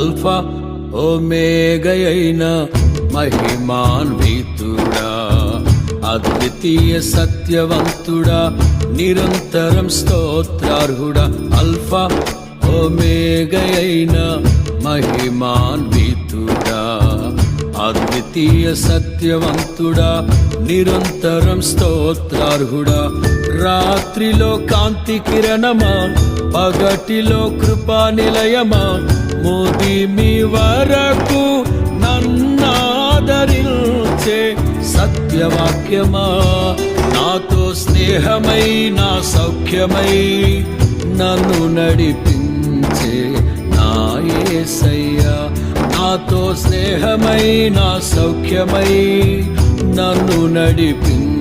Alpha ఓమేగయైన మహిమాన్వితుడా, అద్వితీయ సత్యవంతుడా, నిరంతరం స్తోత్రార్హుడా. Alpha ఓమేగయైన మహిమాన్వితుడా, అద్వితీయ సత్యవంతుడా, నిరంతరం స్తోత్రార్హుడా. రాత్రిలో కాంతి కిరణమా, పగటిలో కృపా నిలయమా, ముదిమి వరకు నన్నాదరించే సత్యవాక్యమా, నాతో స్నేహమై నా సౌఖ్యమై నన్ను నడిపించే నా యేసయ్యా. నాతో స్నేహమై నా సౌఖ్యమై నన్ను నడిపించే